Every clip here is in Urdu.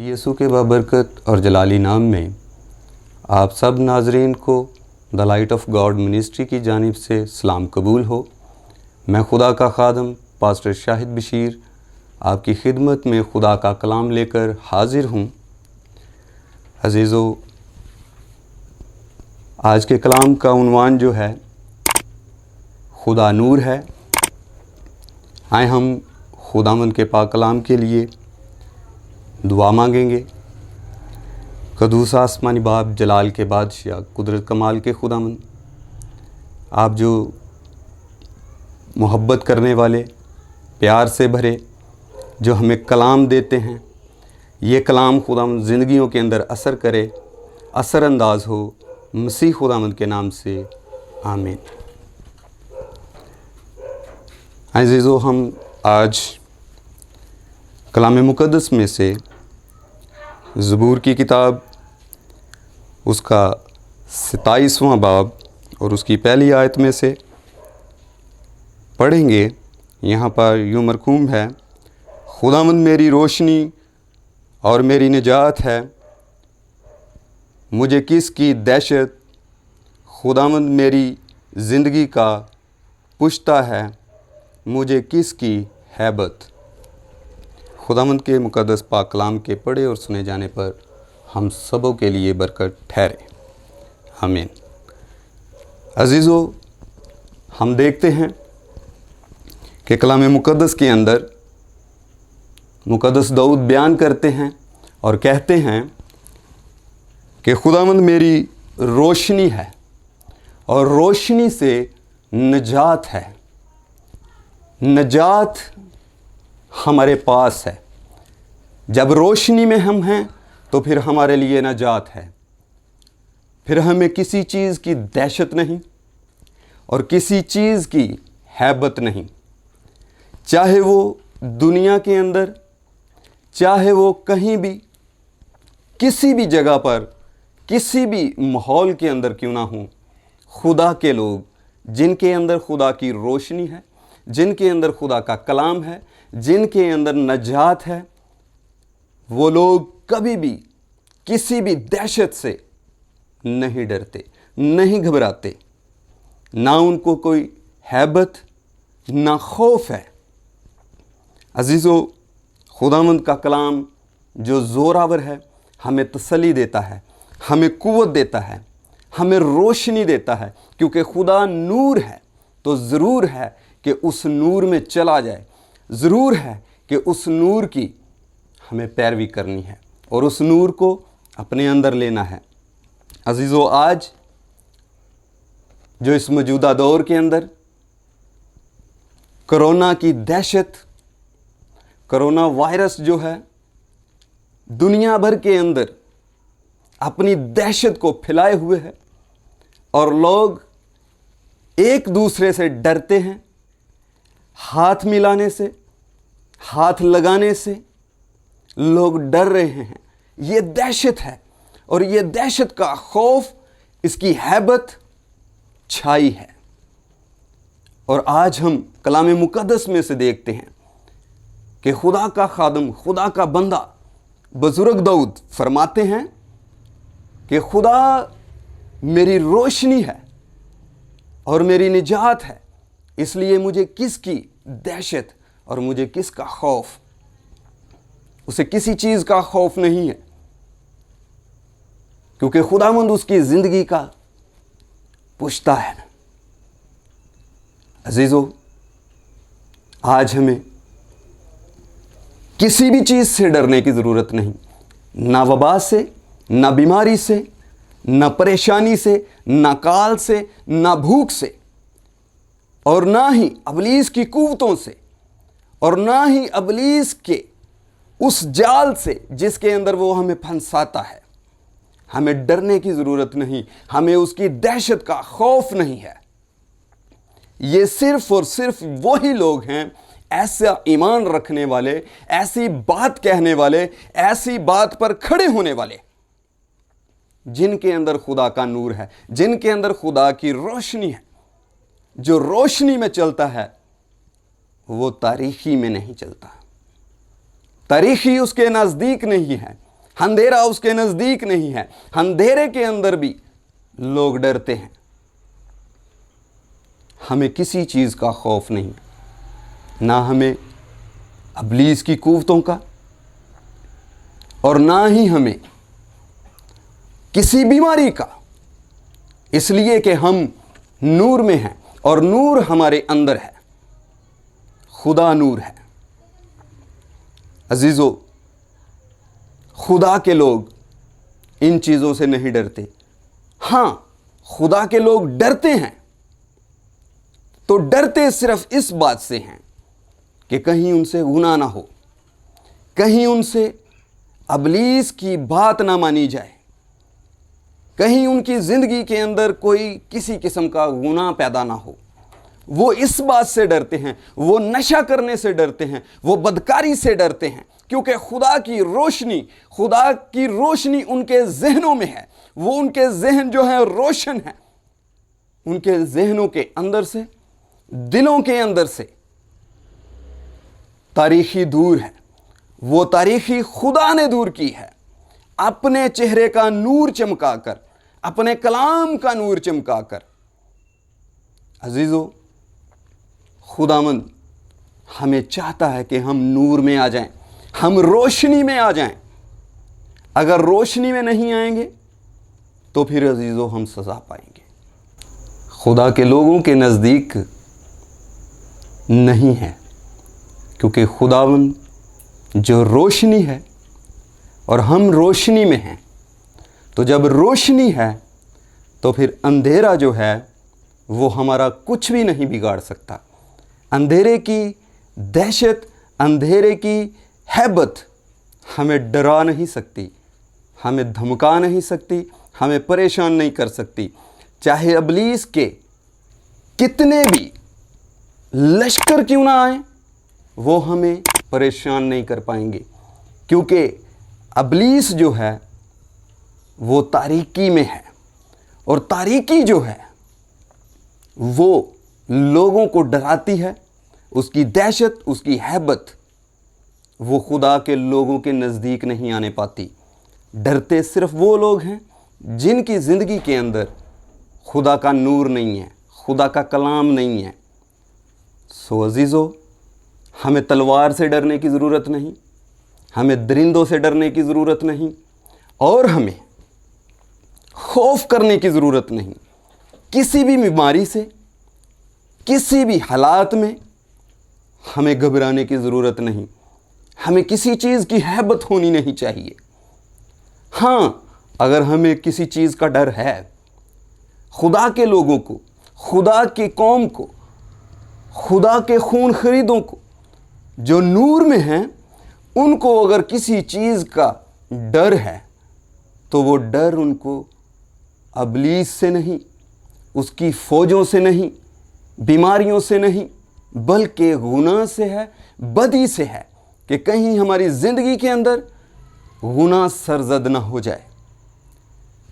یسوع کے بابرکت اور جلالی نام میں آپ سب ناظرین کو the light of God ministry کی جانب سے سلام قبول ہو۔ میں خدا کا خادم پاسٹر شاہد بشیر آپ کی خدمت میں خدا کا کلام لے کر حاضر ہوں۔ عزیزو، آج کے کلام کا عنوان جو ہے خدا نور ہے۔ آئے ہم خداوند کے پاک کلام کے لیے دعا مانگیں گے۔ قدوس آسمانی باپ، جلال کے بادشاہ، قدرت کمال کے خداوند، آپ جو محبت کرنے والے، پیار سے بھرے، جو ہمیں کلام دیتے ہیں، یہ کلام خداوند زندگیوں کے اندر اثر کرے، اثر انداز ہو، مسیح خداوند کے نام سے آمین۔ عزیزو، ہم آج کلام مقدس میں سے زبور کی کتاب اس کا 27واں باب اور اس کی پہلی آیت میں سے پڑھیں گے۔ یہاں پر یوں مرقوم ہے: خداوند میری روشنی اور میری نجات ہے، مجھے کس کی دہشت؟ خداوند میری زندگی کا پشتہ ہے، مجھے کس کی ہیبت؟ خداوند کے مقدس پاک کلام کے پڑھے اور سنے جانے پر ہم سبوں کے لیے برکت ٹھہرے، آمین۔ عزیزو، ہم دیکھتے ہیں کہ کلام مقدس کے اندر مقدس داؤد بیان کرتے ہیں اور کہتے ہیں کہ خداوند میری روشنی ہے اور روشنی سے نجات ہے۔ نجات ہمارے پاس ہے۔ جب روشنی میں ہم ہیں تو پھر ہمارے لیے نجات ہے، پھر ہمیں کسی چیز کی دہشت نہیں اور کسی چیز کی ہیبت نہیں، چاہے وہ دنیا کے اندر، چاہے وہ کہیں بھی، کسی بھی جگہ پر، کسی بھی ماحول کے اندر کیوں نہ ہوں، خدا کے لوگ جن کے اندر خدا کی روشنی ہے، جن کے اندر خدا کا کلام ہے، جن کے اندر نجات ہے، وہ لوگ کبھی بھی کسی بھی دہشت سے نہیں ڈرتے، نہیں گھبراتے، نہ ان کو کوئی ہیبت، نہ خوف ہے۔ عزیزو، خداوند کا کلام جو زوراور ہے، ہمیں تسلی دیتا ہے، ہمیں قوت دیتا ہے، ہمیں روشنی دیتا ہے، کیونکہ خدا نور ہے تو ضرور ہے کہ اس نور میں چلا جائے، ضرور ہے کہ اس نور کی ہمیں پیروی کرنی ہے اور اس نور کو اپنے اندر لینا ہے۔ عزیزو، آج جو اس موجودہ دور کے اندر کرونا کی دہشت، کرونا وائرس جو ہے دنیا بھر کے اندر اپنی دہشت کو پھیلائے ہوئے ہے اور لوگ ایک دوسرے سے ڈرتے ہیں، ہاتھ ملانے سے، ہاتھ لگانے سے لوگ ڈر رہے ہیں۔ یہ دہشت ہے اور یہ دہشت کا خوف، اس کی ہیبت چھائی ہے۔ اور آج ہم کلام مقدس میں سے دیکھتے ہیں کہ خدا کا خادم، خدا کا بندہ بزرگ داؤد فرماتے ہیں کہ خدا میری روشنی ہے اور میری نجات ہے، اس لیے مجھے کس کی دہشت اور مجھے کس کا خوف؟ اسے کسی چیز کا خوف نہیں ہے، کیونکہ خداوند اس کی زندگی کا پشتہ ہے۔ عزیزو، آج ہمیں کسی بھی چیز سے ڈرنے کی ضرورت نہیں، نہ وبا سے، نہ بیماری سے، نہ پریشانی سے، نہ کال سے، نہ بھوک سے، اور نہ ہی ابلیس کی قوتوں سے، اور نہ ہی ابلیس کے اس جال سے جس کے اندر وہ ہمیں پھنساتا ہے۔ ہمیں ڈرنے کی ضرورت نہیں، ہمیں اس کی دہشت کا خوف نہیں ہے۔ یہ صرف اور صرف وہی لوگ ہیں، ایسا ایمان رکھنے والے، ایسی بات کہنے والے، ایسی بات پر کھڑے ہونے والے، جن کے اندر خدا کا نور ہے، جن کے اندر خدا کی روشنی ہے۔ جو روشنی میں چلتا ہے وہ تاریکی میں نہیں چلتا، تاریکی اس کے نزدیک نہیں ہے، اندھیرا اس کے نزدیک نہیں ہے۔ اندھیرے کے اندر بھی لوگ ڈرتے ہیں۔ ہمیں کسی چیز کا خوف نہیں، نہ ہمیں ابلیس کی قوتوں کا، اور نہ ہی ہمیں کسی بیماری کا، اس لیے کہ ہم نور میں ہیں اور نور ہمارے اندر ہے، خدا نور ہے۔ عزیزو، خدا کے لوگ ان چیزوں سے نہیں ڈرتے۔ ہاں، خدا کے لوگ ڈرتے ہیں، تو ڈرتے صرف اس بات سے ہیں کہ کہیں ان سے گناہ نہ ہو، کہیں ان سے ابلیس کی بات نہ مانی جائے، کہیں ان کی زندگی کے اندر کوئی کسی قسم کا گناہ پیدا نہ ہو۔ وہ اس بات سے ڈرتے ہیں، وہ نشہ کرنے سے ڈرتے ہیں، وہ بدکاری سے ڈرتے ہیں، کیونکہ خدا کی روشنی ان کے ذہنوں میں ہے۔ وہ ان کے ذہن جو ہیں روشن ہیں، ان کے ذہنوں کے اندر سے، دلوں کے اندر سے تاریخی دور ہے۔ وہ تاریخی خدا نے دور کی ہے، اپنے چہرے کا نور چمکا کر، اپنے کلام کا نور چمکا کر۔ عزیزو، خداوند ہمیں چاہتا ہے کہ ہم نور میں آ جائیں، ہم روشنی میں آ جائیں۔ اگر روشنی میں نہیں آئیں گے تو پھر عزیزو ہم سزا پائیں گے۔ خدا کے لوگوں کے نزدیک نہیں ہے، کیونکہ خداوند جو روشنی ہے اور ہم روشنی میں ہیں، تو جب روشنی ہے تو پھر اندھیرا جو ہے وہ ہمارا کچھ بھی نہیں بگاڑ سکتا۔ اندھیرے کی دہشت، اندھیرے کی ہیبت ہمیں ڈرا نہیں سکتی، ہمیں دھمکا نہیں سکتی، ہمیں پریشان نہیں کر سکتی۔ چاہے ابلیس کے کتنے بھی لشکر کیوں نہ آئیں، وہ ہمیں پریشان نہیں کر پائیں گے، کیونکہ ابلیس جو ہے وہ تاریکی میں ہے، اور تاریکی جو ہے وہ لوگوں کو ڈراتی ہے۔ اس کی دہشت، اس کی ہیبت وہ خدا کے لوگوں کے نزدیک نہیں آنے پاتی۔ ڈرتے صرف وہ لوگ ہیں جن کی زندگی کے اندر خدا کا نور نہیں ہے، خدا کا کلام نہیں ہے۔ سو عزیزو، ہمیں تلوار سے ڈرنے کی ضرورت نہیں، ہمیں درندوں سے ڈرنے کی ضرورت نہیں، اور ہمیں خوف کرنے کی ضرورت نہیں۔ کسی بھی بیماری سے، کسی بھی حالات میں ہمیں گھبرانے کی ضرورت نہیں، ہمیں کسی چیز کی ہیبت ہونی نہیں چاہیے۔ ہاں، اگر ہمیں کسی چیز کا ڈر ہے، خدا کے لوگوں کو، خدا کی قوم کو، خدا کے خون خریدوں کو جو نور میں ہیں، ان کو اگر کسی چیز کا ڈر ہے تو وہ ڈر ان کو ابلیس سے نہیں، اس کی فوجوں سے نہیں، بیماریوں سے نہیں، بلکہ گناہ سے ہے، بدی سے ہے، کہ کہیں ہماری زندگی کے اندر گناہ سرزد نہ ہو جائے،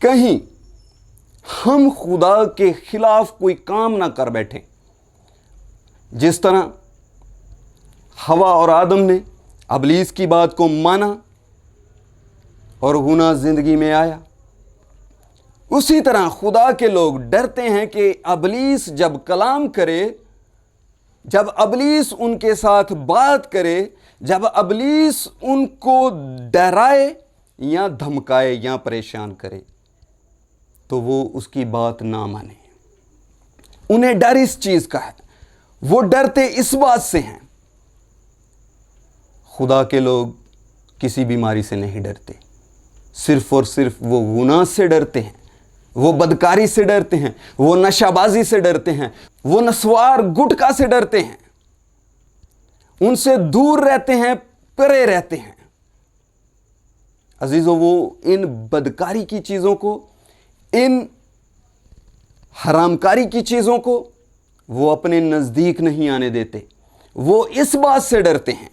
کہیں ہم خدا کے خلاف کوئی کام نہ کر بیٹھیں۔ جس طرح حوا اور آدم نے ابلیس کی بات کو مانا اور گناہ زندگی میں آیا، اسی طرح خدا کے لوگ ڈرتے ہیں کہ ابلیس جب کلام کرے، جب ابلیس ان کے ساتھ بات کرے، جب ابلیس ان کو ڈرائے یا دھمکائے یا پریشان کرے، تو وہ اس کی بات نہ مانے۔ انہیں ڈر اس چیز کا ہے، وہ ڈرتے اس بات سے ہیں۔ خدا کے لوگ کسی بیماری سے نہیں ڈرتے، صرف اور صرف وہ گناہ سے ڈرتے ہیں، وہ بدکاری سے ڈرتے ہیں، وہ نشہ بازی سے ڈرتے ہیں، وہ نسوار گٹکا سے ڈرتے ہیں، ان سے دور رہتے ہیں، پرے رہتے ہیں۔ عزیزو، وہ ان بدکاری کی چیزوں کو، ان حرام کاری کی چیزوں کو وہ اپنے نزدیک نہیں آنے دیتے۔ وہ اس بات سے ڈرتے ہیں،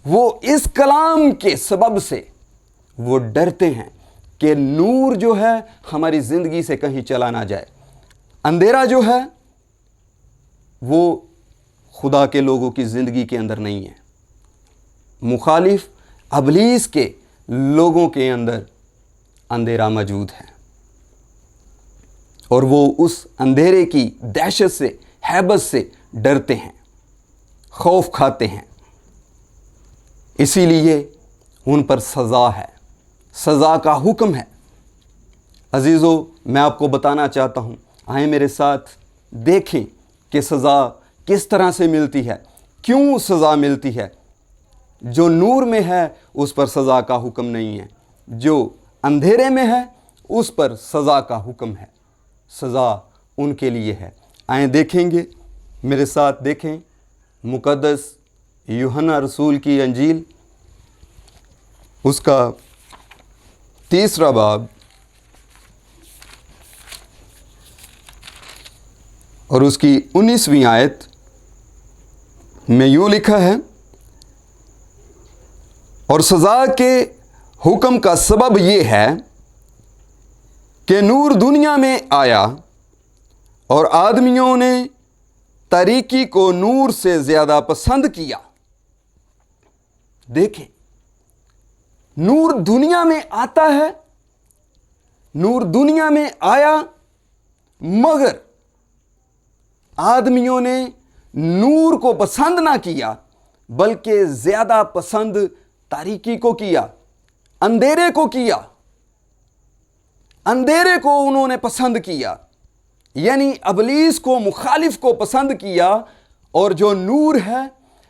وہ اس کلام کے سبب سے وہ ڈرتے ہیں کہ نور جو ہے ہماری زندگی سے کہیں چلا نہ جائے۔ اندھیرا جو ہے وہ خدا کے لوگوں کی زندگی کے اندر نہیں ہے۔ مخالف ابلیس کے لوگوں کے اندر اندھیرا موجود ہے اور وہ اس اندھیرے کی دہشت سے، ہیبت سے ڈرتے ہیں، خوف کھاتے ہیں۔ اسی لیے ان پر سزا ہے، سزا کا حکم ہے۔ عزیزو، میں آپ کو بتانا چاہتا ہوں، آئیں میرے ساتھ دیکھیں کہ سزا کس طرح سے ملتی ہے، کیوں سزا ملتی ہے۔ جو نور میں ہے اس پر سزا کا حکم نہیں ہے، جو اندھیرے میں ہے اس پر سزا کا حکم ہے۔ سزا ان کے لیے ہے۔ آئیں دیکھیں گے، میرے ساتھ دیکھیں مقدس یوحنا رسول کی انجیل، اس کا 3 باب اور اس کی 19ویں آیت میں یوں لکھا ہے، اور سزا کے حکم کا سبب یہ ہے کہ نور دنیا میں آیا اور آدمیوں نے تاریکی کو نور سے زیادہ پسند کیا۔ دیکھیں، نور دنیا میں آتا ہے، نور دنیا میں آیا، مگر آدمیوں نے نور کو پسند نہ کیا بلکہ زیادہ پسند تاریکی کو کیا، اندھیرے کو کیا۔ اندھیرے کو انہوں نے پسند کیا، یعنی ابلیس کو، مخالف کو پسند کیا، اور جو نور ہے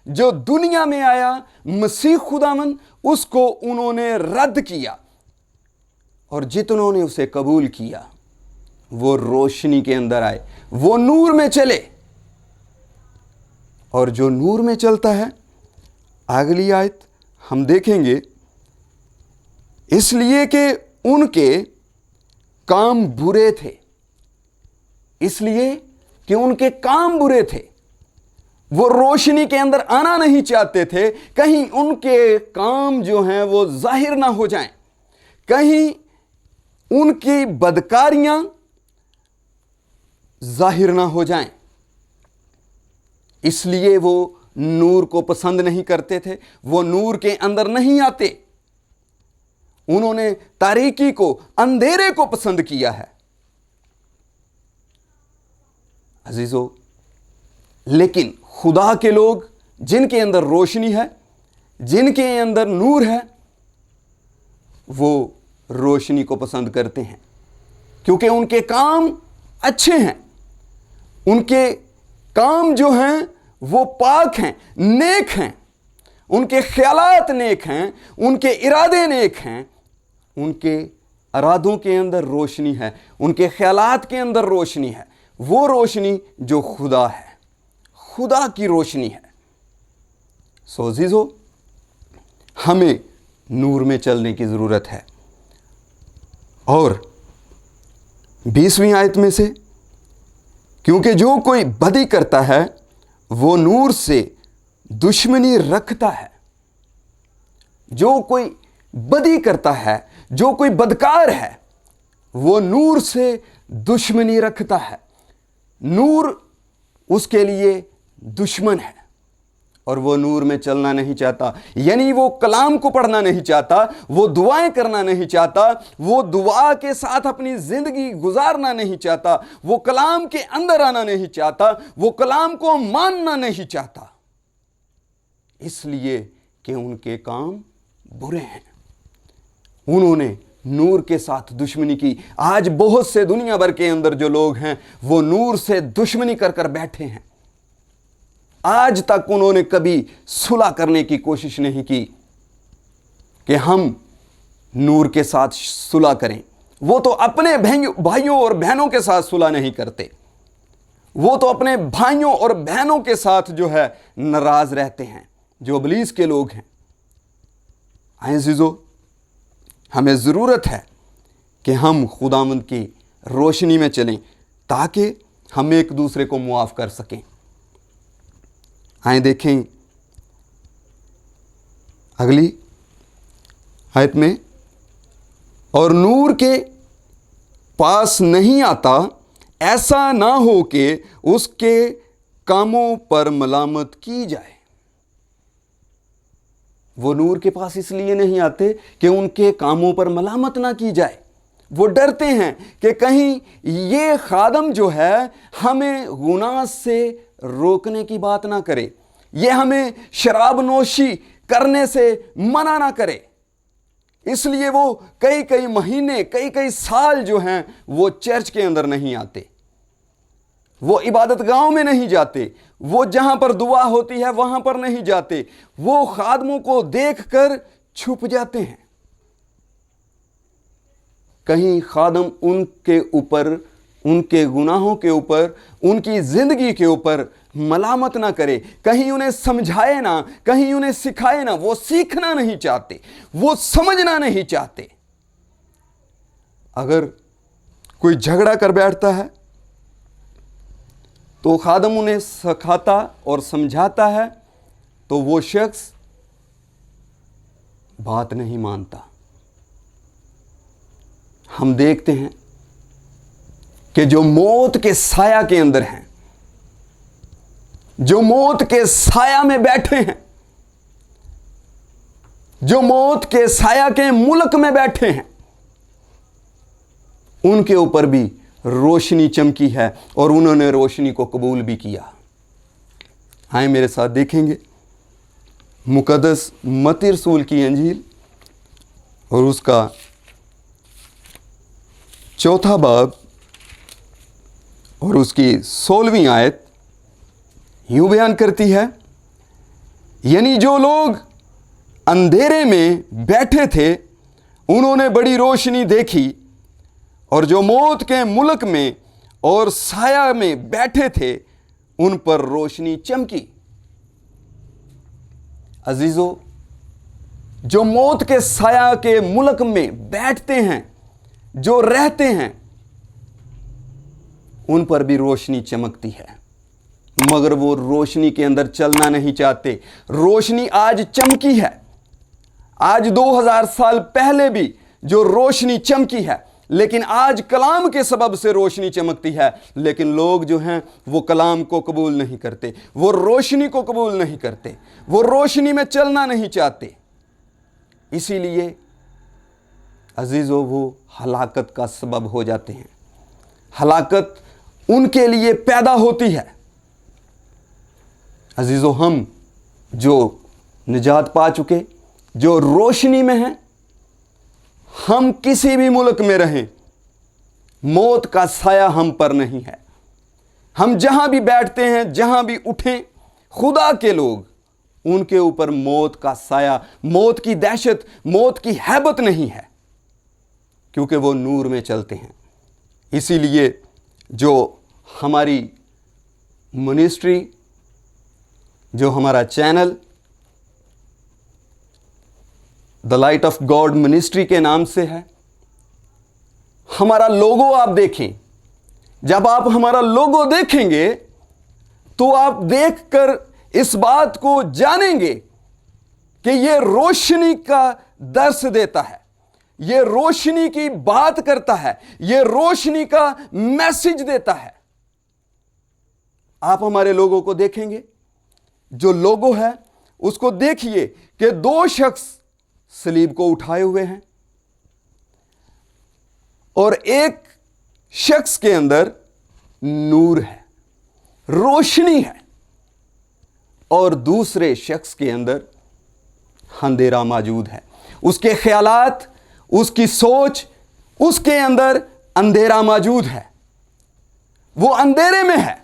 جو دنیا میں آیا، مسیح خداوند، اس کو انہوں نے رد کیا، اور جتنوں نے اسے قبول کیا وہ روشنی کے اندر آئے، وہ نور میں چلے۔ اور جو نور میں چلتا ہے، اگلی آیت ہم دیکھیں گے، اس لیے کہ ان کے کام برے تھے، اس لیے کہ ان کے کام برے تھے، وہ روشنی کے اندر آنا نہیں چاہتے تھے، کہیں ان کے کام جو ہیں وہ ظاہر نہ ہو جائیں، کہیں ان کی بدکاریاں ظاہر نہ ہو جائیں، اس لیے وہ نور کو پسند نہیں کرتے تھے، وہ نور کے اندر نہیں آتے، انہوں نے تاریکی کو، اندھیرے کو پسند کیا ہے۔ عزیزو، لیکن خدا کے لوگ جن کے اندر روشنی ہے، جن کے اندر نور ہے، وہ روشنی کو پسند کرتے ہیں، کیونکہ ان کے کام اچھے ہیں، ان کے کام جو ہیں وہ پاک ہیں، نیک ہیں، ان کے خیالات نیک ہیں، ان کے ارادے نیک ہیں، ان کے ارادوں کے اندر روشنی ہے، ان کے خیالات کے اندر روشنی ہے، وہ روشنی جو خدا ہے، خدا کی روشنی ہے۔ سو عزیزو، ہمیں نور میں چلنے کی ضرورت ہے۔ اور 20ویں آیت میں سے، کیونکہ جو کوئی بدی کرتا ہے وہ نور سے دشمنی رکھتا ہے۔ جو کوئی بدی کرتا ہے، جو کوئی بدکار ہے، وہ نور سے دشمنی رکھتا ہے، نور اس کے لیے دشمن ہے، اور وہ نور میں چلنا نہیں چاہتا، یعنی وہ کلام کو پڑھنا نہیں چاہتا، وہ دعائیں کرنا نہیں چاہتا، وہ دعا کے ساتھ اپنی زندگی گزارنا نہیں چاہتا، وہ کلام کے اندر آنا نہیں چاہتا، وہ کلام کو ماننا نہیں چاہتا، اس لیے کہ ان کے کام برے ہیں، انہوں نے نور کے ساتھ دشمنی کی۔ آج بہت سے دنیا بھر کے اندر جو لوگ ہیں وہ نور سے دشمنی کر کر بیٹھے ہیں، آج تک انہوں نے کبھی صلح کرنے کی کوشش نہیں کی کہ ہم نور کے ساتھ صلح کریں۔ وہ تو اپنے بھائیوں اور بہنوں کے ساتھ صلح نہیں کرتے، وہ تو اپنے بھائیوں اور بہنوں کے ساتھ جو ہے ناراض رہتے ہیں، جو ابلیس کے لوگ ہیں۔ آئیں عزیزو، ہمیں ضرورت ہے کہ ہم خداوند کی روشنی میں چلیں تاکہ ہم ایک دوسرے کو معاف کر سکیں۔ آئیں دیکھیں اگلی آیت میں، اور نور کے پاس نہیں آتا، ایسا نہ ہو کہ اس کے کاموں پر ملامت کی جائے۔ وہ نور کے پاس اس لیے نہیں آتے کہ ان کے کاموں پر ملامت نہ کی جائے. وہ ڈرتے ہیں کہ کہیں یہ خادم جو ہے ہمیں گناہ سے روکنے کی بات نہ کرے, یہ ہمیں شراب نوشی کرنے سے منع نہ کرے. اس لیے وہ کئی مہینے کئی سال جو ہیں وہ چرچ کے اندر نہیں آتے, وہ عبادت گاہوں میں نہیں جاتے, وہ جہاں پر دعا ہوتی ہے وہاں پر نہیں جاتے, وہ خادموں کو دیکھ کر چھپ جاتے ہیں. کہیں خادم ان کے اوپر, ان کے گناہوں کے اوپر, ان کی زندگی کے اوپر ملامت نہ کرے, کہیں انہیں سمجھائے نہ, کہیں انہیں سکھائے نہ. وہ سیکھنا نہیں چاہتے, وہ سمجھنا نہیں چاہتے. اگر کوئی جھگڑا کر بیٹھتا ہے تو خادم انہیں سکھاتا اور سمجھاتا ہے تو وہ شخص بات نہیں مانتا. ہم دیکھتے ہیں کہ جو موت کے سایہ کے اندر ہیں, جو موت کے سایہ میں بیٹھے ہیں, جو موت کے سایہ کے ملک میں بیٹھے ہیں, ان کے اوپر بھی روشنی چمکی ہے اور انہوں نے روشنی کو قبول بھی کیا. آئیں میرے ساتھ دیکھیں گے مقدس متی رسول کی انجیل اور اس کا 4 باب اور اس کی 16ویں آیت یوں بیان کرتی ہے, یعنی جو لوگ اندھیرے میں بیٹھے تھے انہوں نے بڑی روشنی دیکھی, اور جو موت کے ملک میں اور سایہ میں بیٹھے تھے ان پر روشنی چمکی. عزیزو, جو موت کے سایہ کے ملک میں بیٹھتے ہیں, جو رہتے ہیں, ان پر بھی روشنی چمکتی ہے, مگر وہ روشنی کے اندر چلنا نہیں چاہتے. روشنی آج چمکی ہے, آج 2000 سال پہلے بھی جو روشنی چمکی ہے, لیکن آج کلام کے سبب سے روشنی چمکتی ہے, لیکن لوگ جو ہیں وہ کلام کو قبول نہیں کرتے, وہ روشنی کو قبول نہیں کرتے, وہ روشنی میں چلنا نہیں چاہتے. اسی لیے عزیزو وہ ہلاکت کا سبب ہو جاتے ہیں. ہلاکت ان کے لیے پیدا ہوتی ہے. عزیزو, ہم جو نجات پا چکے, جو روشنی میں ہیں, ہم کسی بھی ملک میں رہیں, موت کا سایہ ہم پر نہیں ہے. ہم جہاں بھی بیٹھتے ہیں, جہاں بھی اٹھیں, خدا کے لوگ, ان کے اوپر موت کا سایہ, موت کی دہشت, موت کی ہیبت نہیں ہے, کیونکہ وہ نور میں چلتے ہیں. اسی لیے جو ہماری منسٹری, جو ہمارا channel the light of God ministry کے نام سے ہے, ہمارا لوگو آپ دیکھیں. جب آپ ہمارا لوگو دیکھیں گے تو آپ دیکھ کر اس بات کو جانیں گے کہ یہ روشنی کا درس دیتا ہے, یہ روشنی کی بات کرتا ہے, یہ روشنی کا میسج دیتا ہے. آپ ہمارے لوگوں کو دیکھیں گے, جو لوگو ہے اس کو دیکھیے کہ 2 شخص صلیب کو اٹھائے ہوئے ہیں, اور ایک شخص کے اندر نور ہے, روشنی ہے, اور دوسرے شخص کے اندر اندھیرا موجود ہے. اس کے خیالات, اس کی سوچ, اس کے اندر اندھیرا موجود ہے. وہ اندھیرے میں ہے,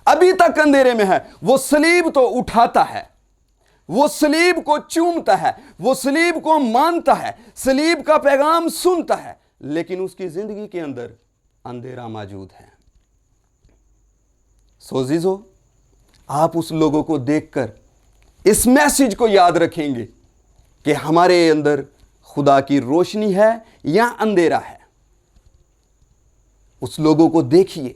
ابھی تک اندھیرے میں ہے. وہ صلیب تو اٹھاتا ہے, وہ صلیب کو چومتا ہے, وہ صلیب کو مانتا ہے, صلیب کا پیغام سنتا ہے, لیکن اس کی زندگی کے اندر اندھیرا موجود ہے. سو عزیزو, آپ اس لوگوں کو دیکھ کر اس میسج کو یاد رکھیں گے کہ ہمارے اندر خدا کی روشنی ہے یا اندھیرا ہے. اس لوگوں کو دیکھیے,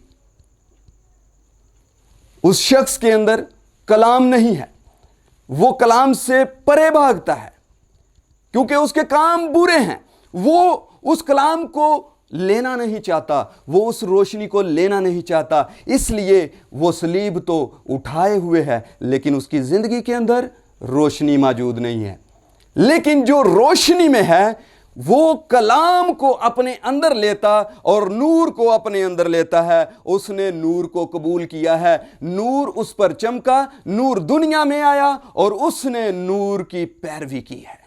اس شخص کے اندر کلام نہیں ہے, وہ کلام سے پرے بھاگتا ہے کیونکہ اس کے کام برے ہیں. وہ اس کلام کو لینا نہیں چاہتا, وہ اس روشنی کو لینا نہیں چاہتا. اس لیے وہ صلیب تو اٹھائے ہوئے ہے, لیکن اس کی زندگی کے اندر روشنی موجود نہیں ہے. لیکن جو روشنی میں ہے وہ کلام کو اپنے اندر لیتا اور نور کو اپنے اندر لیتا ہے. اس نے نور کو قبول کیا ہے, نور اس پر چمکا, نور دنیا میں آیا اور اس نے نور کی پیروی کی ہے.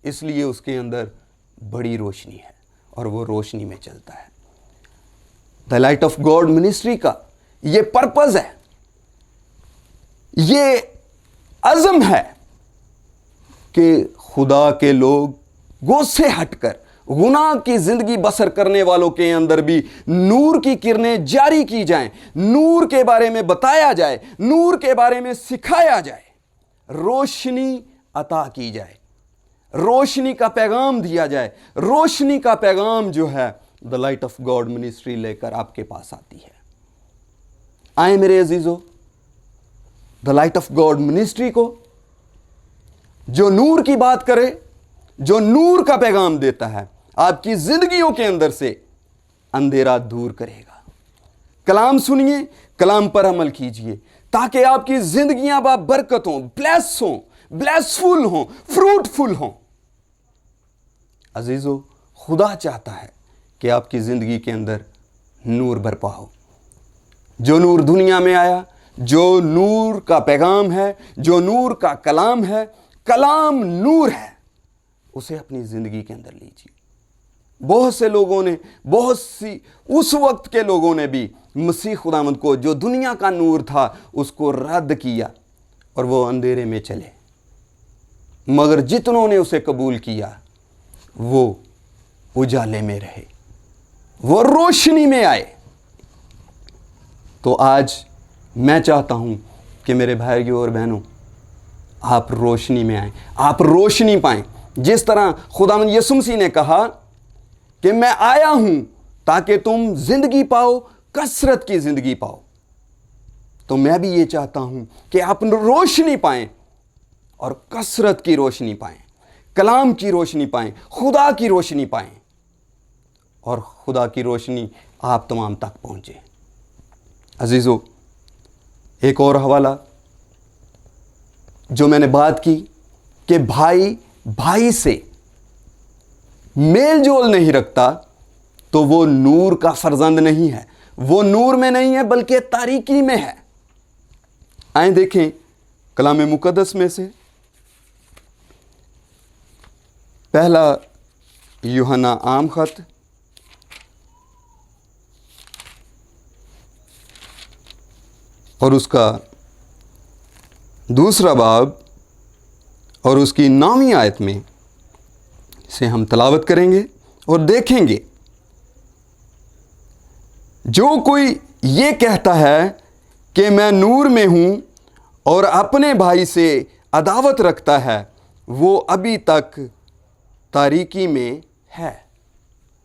اس لیے اس کے اندر بڑی روشنی ہے اور وہ روشنی میں چلتا ہے. The light of God ministry کا یہ پرپز ہے, یہ عزم ہے کہ خدا کے لوگ گو سے ہٹ کر گناہ کی زندگی بسر کرنے والوں کے اندر بھی نور کی کرنیں جاری کی جائیں, نور کے بارے میں بتایا جائے, نور کے بارے میں سکھایا جائے, روشنی عطا کی جائے, روشنی کا پیغام دیا جائے. روشنی کا پیغام جو ہے the light of God ministry لے کر آپ کے پاس آتی ہے. آئیں میرے عزیزو, the light of God ministry کو جو نور کی بات کرے, جو نور کا پیغام دیتا ہے, آپ کی زندگیوں کے اندر سے اندھیرا دور کرے گا. کلام سنیے, کلام پر عمل کیجئے تاکہ آپ کی زندگیاں با برکت ہوں, بلیس ہوں, بلیسفل ہوں, فروٹفل ہوں. عزیزو, خدا چاہتا ہے کہ آپ کی زندگی کے اندر نور برپا ہو. جو نور دنیا میں آیا, جو نور کا پیغام ہے, جو نور کا کلام ہے, کلام نور ہے, اسے اپنی زندگی کے اندر لیجیے. بہت سے لوگوں نے, بہت سی اس وقت کے لوگوں نے بھی مسیح خداوند کو جو دنیا کا نور تھا اس کو رد کیا اور وہ اندھیرے میں چلے. مگر جتنوں نے اسے قبول کیا وہ اجالے میں رہے, وہ روشنی میں آئے. تو آج میں چاہتا ہوں کہ میرے بھائیوں اور بہنوں, آپ روشنی میں آئیں, آپ روشنی پائیں. جس طرح خداوند یسوع مسیح نے کہا کہ میں آیا ہوں تاکہ تم زندگی پاؤ, کثرت کی زندگی پاؤ, تو میں بھی یہ چاہتا ہوں کہ آپ روشنی پائیں اور کثرت کی روشنی پائیں, کلام کی روشنی پائیں, خدا کی روشنی پائیں, اور خدا کی روشنی آپ تمام تک پہنچے. عزیزو, ایک اور حوالہ جو میں نے بات کی کہ بھائی بھائی سے میل جول نہیں رکھتا تو وہ نور کا فرزند نہیں ہے, وہ نور میں نہیں ہے بلکہ تاریکی میں ہے. آئیں دیکھیں کلام مقدس میں سے پہلا یوحنا عام خط اور اس کا دوسرا باب اور اس کی 9ویں آیت میں سے ہم تلاوت کریں گے اور دیکھیں گے. جو کوئی یہ کہتا ہے کہ میں نور میں ہوں اور اپنے بھائی سے عداوت رکھتا ہے وہ ابھی تک تاریکی میں ہے.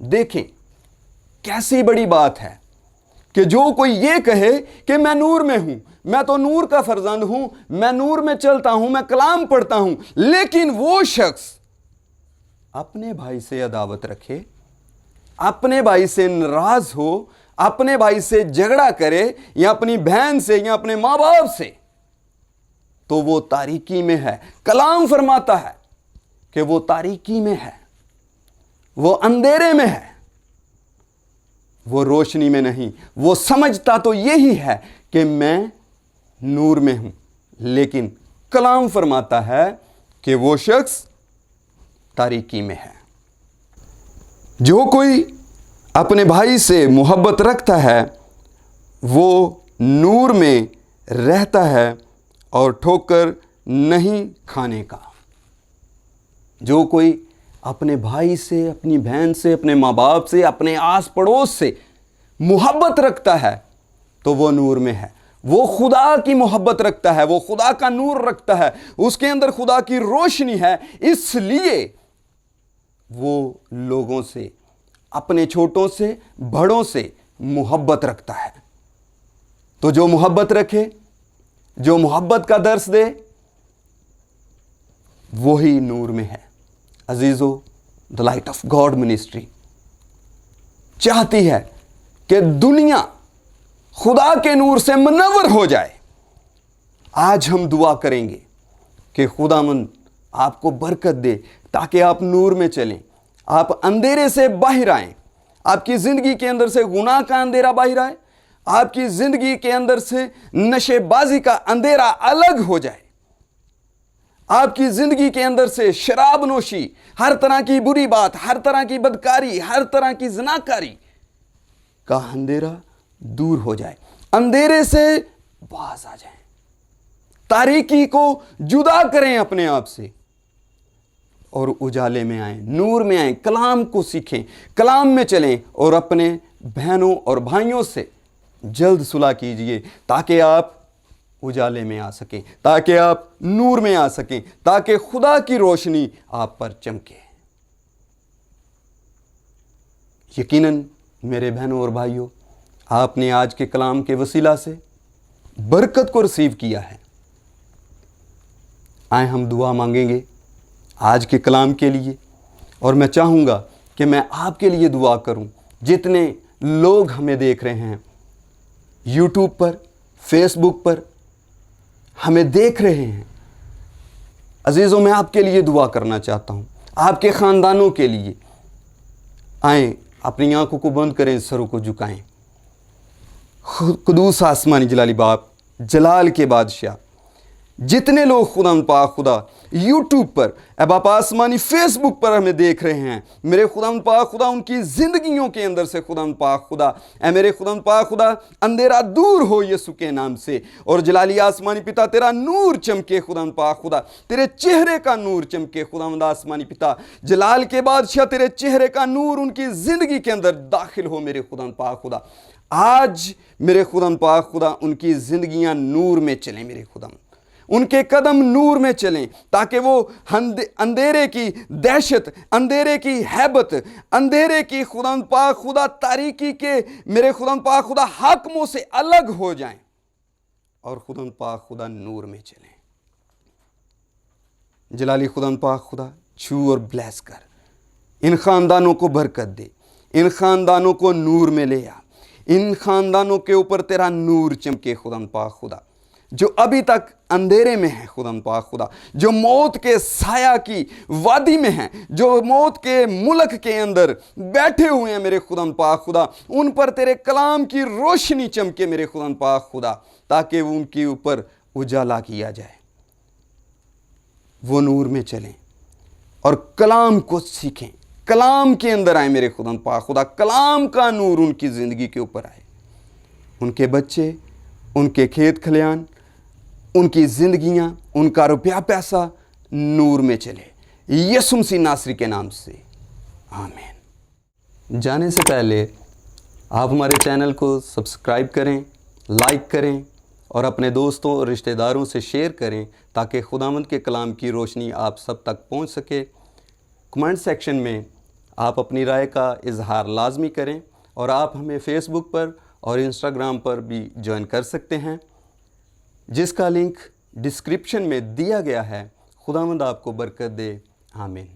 دیکھیں کیسی بڑی بات ہے کہ جو کوئی یہ کہے کہ میں نور میں ہوں, میں تو نور کا فرزند ہوں, میں نور میں چلتا ہوں, میں کلام پڑھتا ہوں, لیکن وہ شخص اپنے بھائی سے عداوت رکھے, اپنے بھائی سے ناراض ہو, اپنے بھائی سے جھگڑا کرے, یا اپنی بہن سے یا اپنے ماں باپ سے, تو وہ تاریکی میں ہے. کلام فرماتا ہے کہ وہ تاریکی میں ہے, وہ اندھیرے میں ہے, وہ روشنی میں نہیں. وہ سمجھتا تو یہی ہے کہ میں نور میں ہوں, لیکن کلام فرماتا ہے کہ وہ شخص تاریکی میں ہے. جو کوئی اپنے بھائی سے محبت رکھتا ہے وہ نور میں رہتا ہے اور ٹھوکر نہیں کھانے کا. جو کوئی اپنے بھائی سے, اپنی بہن سے, اپنے ماں باپ سے, اپنے آس پڑوس سے محبت رکھتا ہے تو وہ نور میں ہے. وہ خدا کی محبت رکھتا ہے, وہ خدا کا نور رکھتا ہے, اس کے اندر خدا کی روشنی ہے, اس لیے وہ لوگوں سے, اپنے چھوٹوں سے, بڑوں سے محبت رکھتا ہے. تو جو محبت رکھے, جو محبت کا درس دے, وہی نور میں ہے. عزیزو, the light of God ministry چاہتی ہے کہ دنیا خدا کے نور سے منور ہو جائے. آج ہم دعا کریں گے کہ خداوند آپ کو برکت دے تاکہ آپ نور میں چلیں، آپ اندھیرے سے باہر آئیں، آپ کی زندگی کے اندر سے گناہ کا اندھیرا باہر آئے، آپ کی زندگی کے اندر سے نشے بازی کا اندھیرا الگ ہو جائے، آپ کی زندگی کے اندر سے شراب نوشی، ہر طرح کی بری بات، ہر طرح کی بدکاری، ہر طرح کی زناکاری کا اندھیرا دور ہو جائے، اندھیرے سے باز آ جائیں، تاریکی کو جدا کریں اپنے آپ سے اور اجالے میں آئیں، نور میں آئیں، کلام کو سیکھیں، کلام میں چلیں اور اپنے بہنوں اور بھائیوں سے جلد صلح کیجئے تاکہ آپ اجالے میں آ سکیں، تاکہ آپ نور میں آ سکیں، تاکہ خدا کی روشنی آپ پر چمکے۔ یقیناً میرے بہنوں اور بھائیوں، آپ نے آج کے کلام کے وسیلہ سے برکت کو ریسیو کیا ہے۔ آئیں ہم دعا مانگیں گے آج کے کلام کے لیے، اور میں چاہوں گا کہ میں آپ کے لیے دعا کروں۔ جتنے لوگ ہمیں دیکھ رہے ہیں یوٹیوب پر، فیس بک پر، ہمیں دیکھ رہے ہیں، عزیزوں میں آپ کے لیے دعا کرنا چاہتا ہوں، آپ کے خاندانوں کے لیے۔ آئیں اپنی آنکھوں کو بند کریں، سروں کو جھکائیں۔ قدوس آسمانی جلالی باپ، جلال کے بادشاہ، جتنے لوگ خدا خدا یوٹیوب پر، اے باپ آسمانی فیس بک پر ہمیں دیکھ رہے ہیں، میرے خدا ان کی زندگیوں کے اندر سے خدا اے میرے خدا اندھیرا دور ہو یسوع کے نام سے، اور جلالی آسمانی پتا تیرا نور چمکے خدا تیرے چہرے کا نور چمکے خدا آسمانی پتا، جلال کے بادشاہ تیرے چہرے کا نور ان کی زندگی کے اندر داخل ہو میرے خدا آج میرے خدا ان کی زندگیاں نور میں چلیں میرے خدا، ان کے قدم نور میں چلیں تاکہ وہ اندھیرے کی دہشت، اندھیرے کی ہیبت، اندھیرے کی خدا تاریکی کے میرے خدا حاکموں سے الگ ہو جائیں اور خدا نور میں چلیں۔ جلالی خدا چھو اور بلیس کر، ان خاندانوں کو برکت دے، ان خاندانوں کو نور میں لے آ، ان خاندانوں کے اوپر تیرا نور چمکے خدا جو ابھی تک اندھیرے میں ہیں خدا جو موت کے سایہ کی وادی میں ہیں، جو موت کے ملک کے اندر بیٹھے ہوئے ہیں میرے خدا ان پر تیرے کلام کی روشنی چمکے میرے خدا تاکہ وہ ان کے اوپر اجالا کیا جائے، وہ نور میں چلیں اور کلام کو سیکھیں، کلام کے اندر آئیں میرے خدا کلام کا نور ان کی زندگی کے اوپر آئے، ان کے بچے، ان کے کھیت کھلیان، ان کی زندگیاں، ان کا روپیہ پیسہ نور میں چلے، یسوع مسیح ناصری کے نام سے آمین۔ جانے سے پہلے آپ ہمارے چینل کو سبسکرائب کریں، لائک کریں اور اپنے دوستوں اور رشتہ داروں سے شیئر کریں تاکہ خداوند کے کلام کی روشنی آپ سب تک پہنچ سکے۔ کمنٹ سیکشن میں آپ اپنی رائے کا اظہار لازمی کریں، اور آپ ہمیں فیس بک پر اور انسٹاگرام پر بھی جوائن کر سکتے ہیں، جس کا لنک ڈسکرپشن میں دیا گیا ہے۔ خداوند آپ کو برکت دے، آمین۔